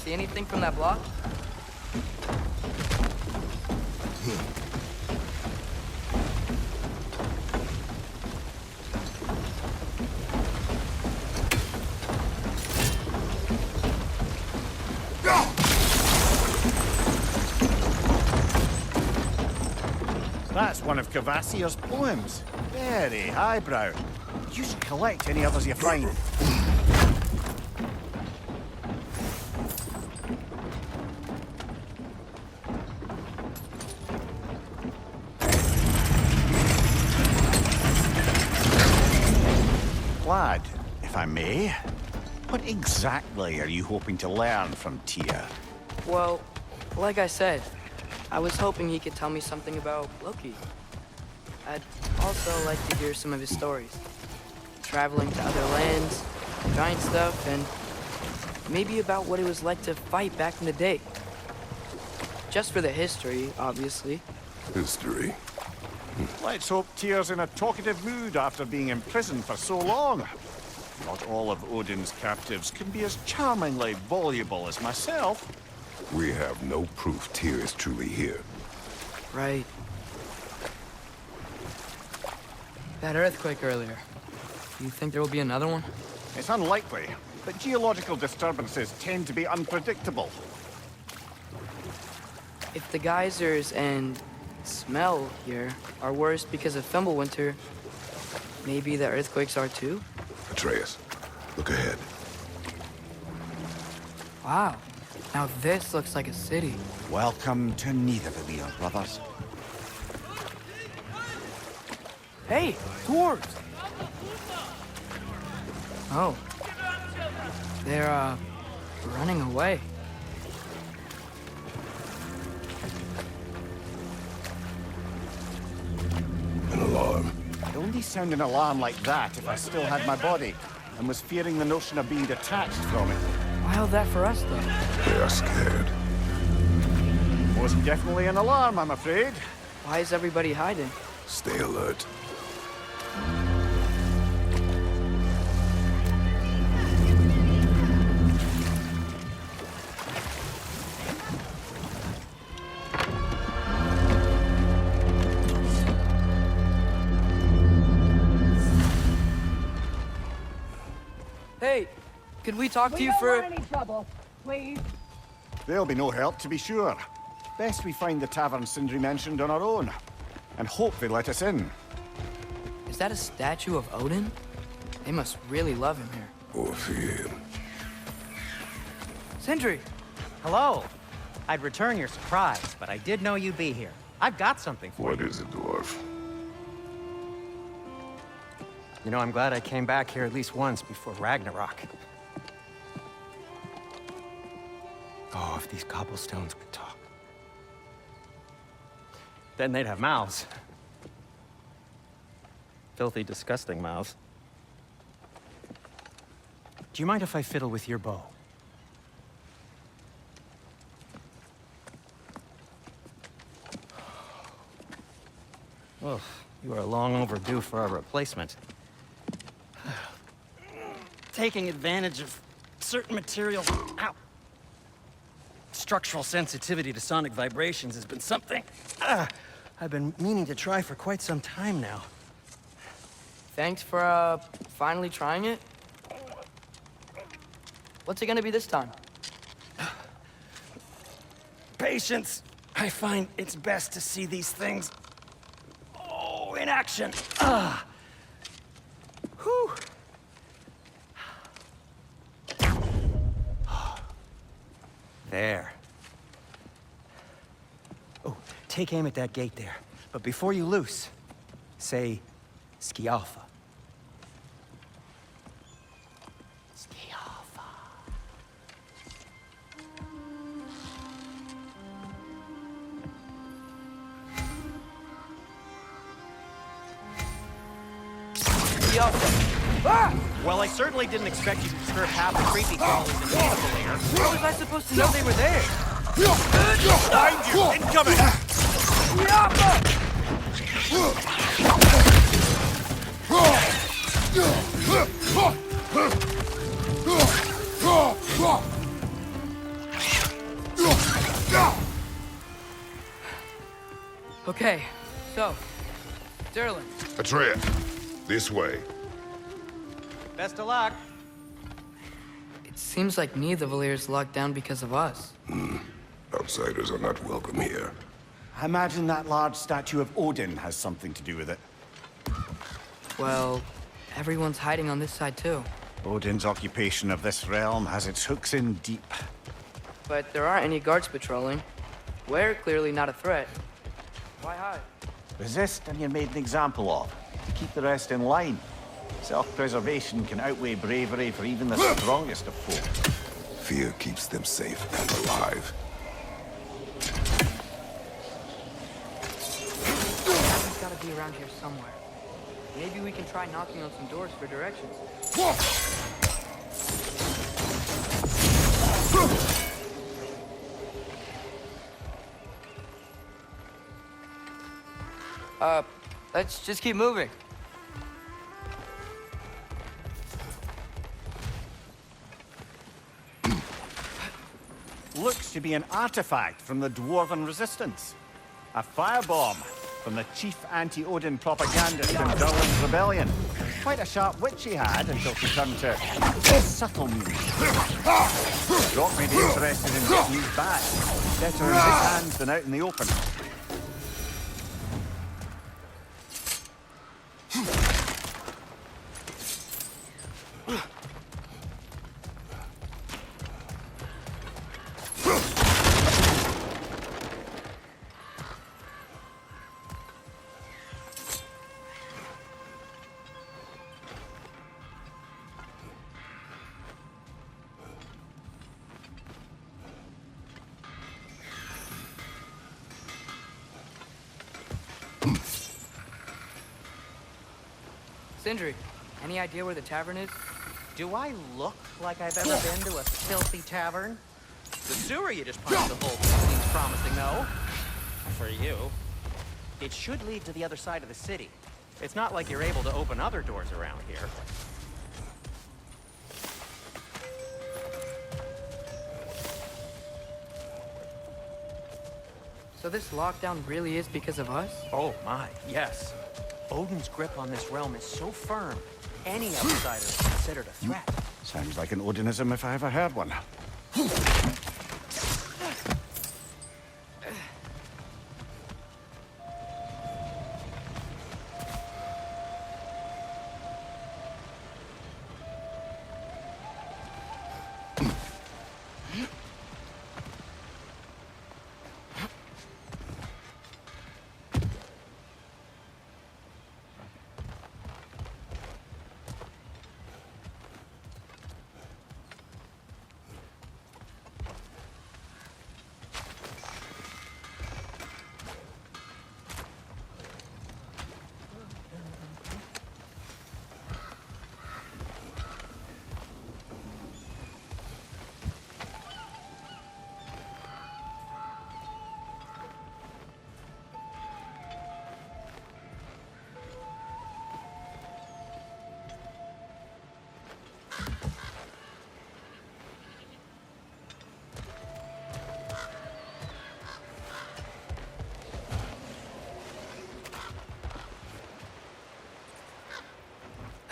See anything from that block? That's one of Cavassier's poems. Very highbrow. You should collect any others you find. Lad, if I may, what exactly are you hoping to learn from Tia? Well, like I said, I was hoping he could tell me something about Loki. I'd also like to hear some of his stories. Traveling to other lands, giant stuff, and maybe about what it was like to fight back in the day. Just for the history, obviously. History. Let's hope Tyr's in a talkative mood after being imprisoned for so long. Not all of Odin's captives can be as charmingly voluble as myself. We have no proof Tyr is truly here. Right. That earthquake earlier. Do you think there will be another one? It's unlikely, but geological disturbances tend to be unpredictable. If the geysers and smell here are worse because of Fimbulwinter, maybe the earthquakes are too? Atreus, look ahead. Wow. Now this looks like a city. Welcome to Nidavellir, brothers. Hey, dwarves! Oh. They're, running away. An alarm. I'd only sound an alarm like that if I still had my body, and was fearing the notion of being detached from it. Wild that for us, though. They are scared. Most definitely an alarm, I'm afraid. Why is everybody hiding? Stay alert. Hey, could we talk to you We for... don't want any trouble, please. There'll be no help, to be sure. Best we find the tavern Sindri mentioned on our own, and hope they let us in. Is that a statue of Odin? They must really love him here. Or fear. Sindri! Hello. I'd return your surprise, but I did know you'd be here. I've got something for What you. is it, dwarf? You know, I'm glad I came back here at least once before Ragnarok. Oh, if these cobblestones could talk. Then they'd have mouths. Filthy, disgusting mouths. Do you mind if I fiddle with your bow? Oh, you are long overdue for a replacement. Taking advantage of certain materials. Ow. Structural sensitivity to sonic vibrations has been something I've been meaning to try for quite some time now. Thanks for, finally trying it. What's it gonna be this time? Patience. I find it's best to see these things, in action. Whew. There. Oh, take aim at that gate there. But before you loose, say, Skialfa. Skialfa. Well, I certainly didn't expect you to disturb half the creepy crawlers in Nidavellir. How was I supposed to know they were there? Behind you! Incoming! Okay, so, Sterling, Atreya, this way. Best of luck. it seems like neither Valyr's locked down because of us. Outsiders are not welcome here. I imagine that large statue of Odin has something to do with it. Well, everyone's hiding on this side too. Odin's occupation of this realm has its hooks in deep. But there aren't any guards patrolling. We're clearly not a threat. Why hide? Resist and you're made an example of. Keep the rest in line. Self-preservation can outweigh bravery for even the strongest of folk. Fear keeps them safe and alive. He's gotta be around here somewhere. Maybe we can try knocking on some doors for directions. Let's just keep moving. Looks to be an artifact from the Dwarven Resistance. A firebomb from the chief anti-Odin propagandist in Durlin's rebellion. Quite a sharp witch he had until she turned to subtle means. Doc may be interested in getting these back. Better in his hands than out in the open. Sindri, any idea where the tavern is? Do I look like I've ever been to a filthy tavern? The sewer you just punched the hole through seems promising, though. For you. It should lead to the other side of the city. It's not like you're able to open other doors around here. So this lockdown really is because of us? Oh my, yes. Odin's grip on this realm is so firm, any outsider is considered a threat. Sounds like an Odinism if I ever heard one.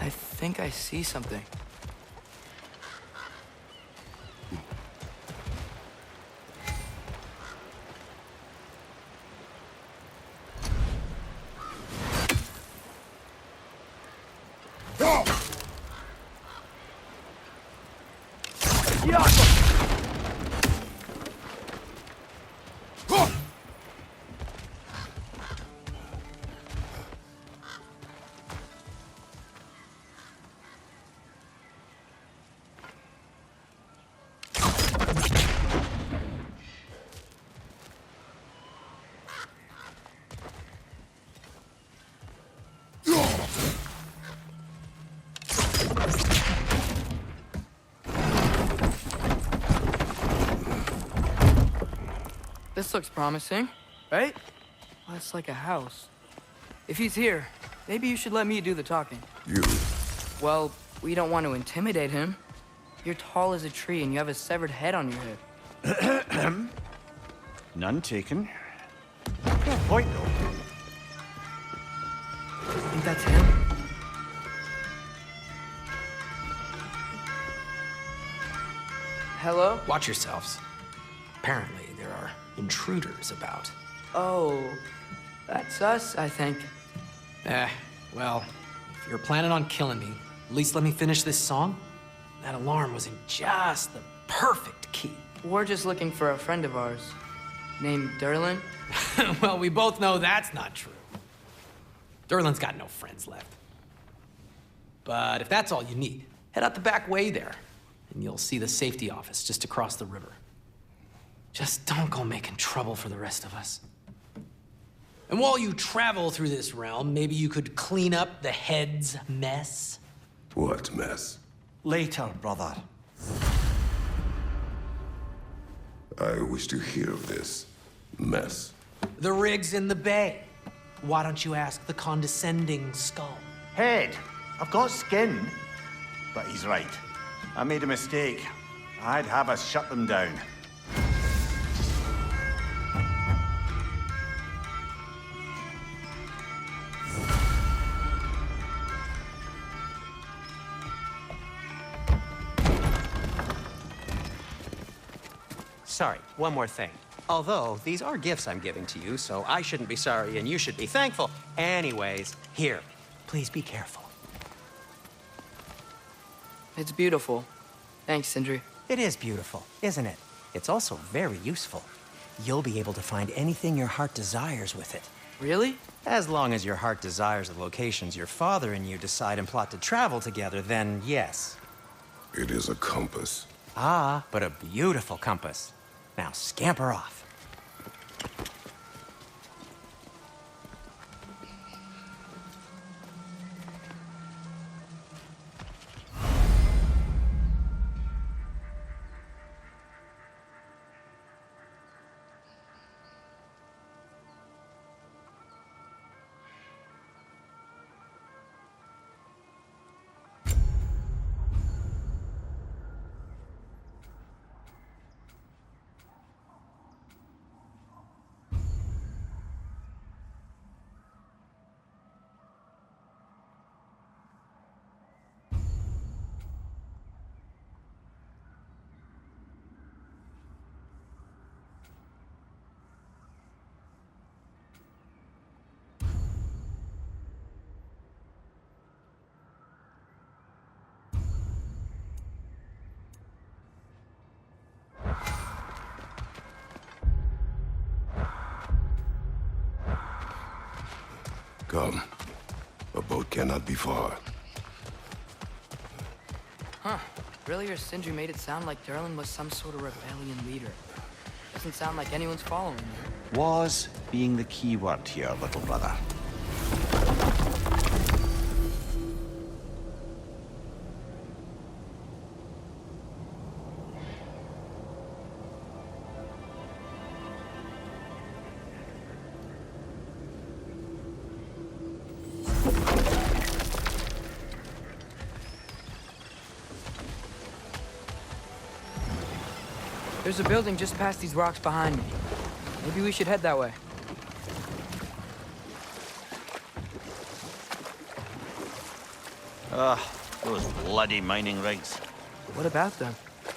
I think I see something. This looks promising, right? Well, it's like a house. If he's here, maybe you should let me do the talking. You. Well, we don't want to intimidate him. You're tall as a tree and you have a severed head on your head. None taken. Fair point, though. think that's him? Hello? Watch yourselves. Apparently, there are intruders about. Oh, that's us, I think. Well, if you're planning on killing me, at least let me finish this song. That alarm was in just the perfect key. We're just looking for a friend of ours, named Derlin. Well, we both know that's not true. Derlin's got no friends left. But if that's all you need, head out the back way there, and you'll see the safety office just across the river. Just don't go making trouble for the rest of us. And while you travel through this realm, maybe you could clean up the head's mess? What mess? Later, brother. I wish to hear of this mess. The rig's in the bay. Why don't you ask the condescending skull? Head, I've got skin. But he's right. I made a mistake. I'd have us shut them down. Sorry, one more thing. Although, these are gifts I'm giving to you, so I shouldn't be sorry and you should be thankful. Anyways, here, please be careful. It's beautiful. Thanks, Sindri. It is beautiful, isn't it? It's also very useful. You'll be able to find anything your heart desires with it. Really? As long as your heart desires the locations your father and you decide and plot to travel together, then yes. It is a compass. Ah, but a beautiful compass. Now scamper off. Come. A boat cannot be far. Huh. Earlier, Sindri made it sound like Derlin was some sort of rebellion leader. Doesn't sound like anyone's following him. Was being the key word here, little brother. There's a building just past these rocks behind me. Maybe we should head that way. Those bloody mining rigs. What about them?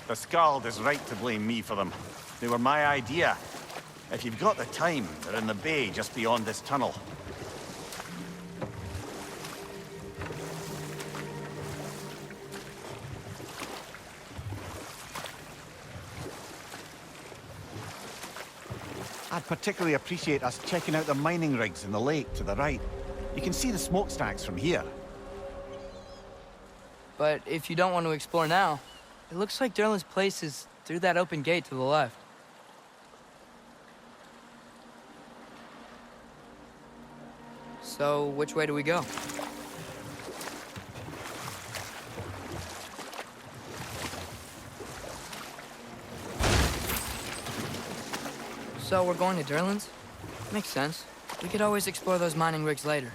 The Skald is right to blame me for them. They were my idea. If you've got the time, they're in the bay just beyond this tunnel. I'd particularly appreciate us checking out the mining rigs in the lake to the right. You can see the smokestacks from here. But if you don't want to explore now, it looks like Derlin's place is through that open gate to the left. So, which way do we go? So, we're going to Derlin's? Makes sense. We could always explore those mining rigs later.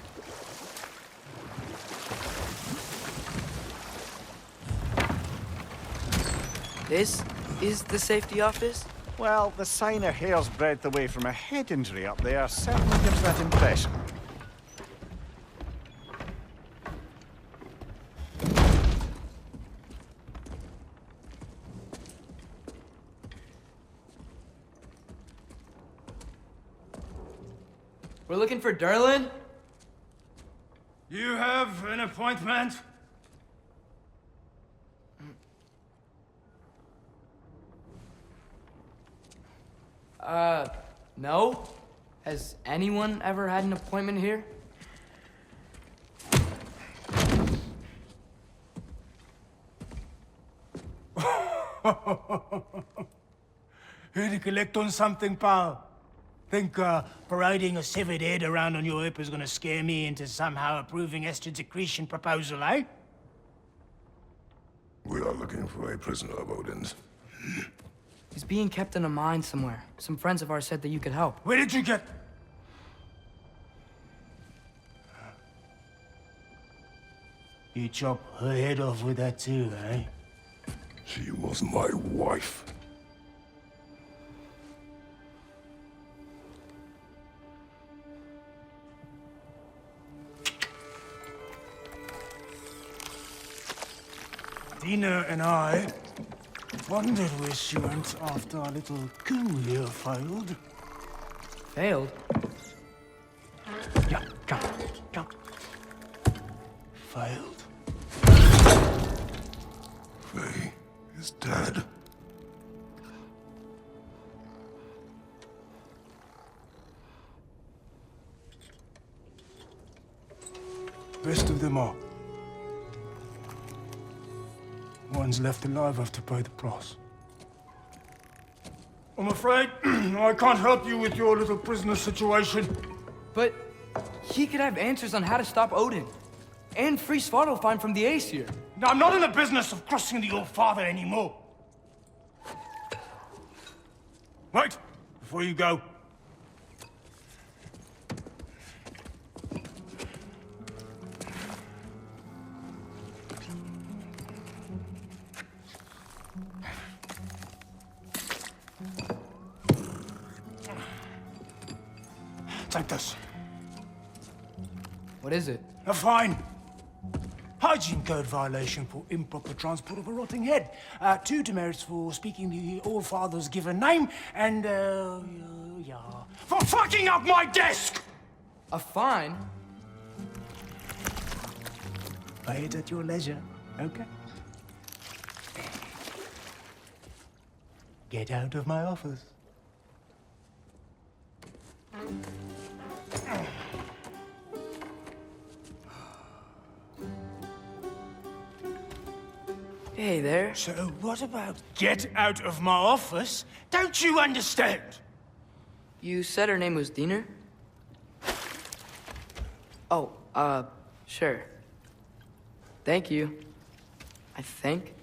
This is the safety office? Well, the sign a hair's breadth away from a head injury up there certainly gives that impression. We're looking for Derlin? You have an appointment? No? Has anyone ever had an appointment here? Here to collect on something, pal? Think parading a severed head around on your hip is gonna scare me into somehow approving Esther's accretion proposal, eh? We are looking for a prisoner of Odin's. He's being kept in a mine somewhere. Some friends of ours said that you could help. Where did you get... You chop her head off with that too, eh? She was my wife. Dina and I wondered where she went after our little coup here failed. Failed? Yeah, jump. Failed. Faye is dead. Best of them all. One's left alive have to pay the price. I'm afraid I can't help you with your little prisoner situation. But he could have answers on how to stop Odin. And free Svartalfheim from the Aesir. Now, I'm not in the business of crossing the old father anymore. Wait, before you go. Take this. What is it? A fine. Hygiene code violation for improper transport of a rotting head. 2 demerits for speaking the All-Father's given name, and, yeah. For fucking up my desk! A fine? Pay it at your leisure, okay? Get out of my office. Hey there. So what about get out of my office? Don't you understand? You said her name was Diener? Oh, sure. Thank you. I think.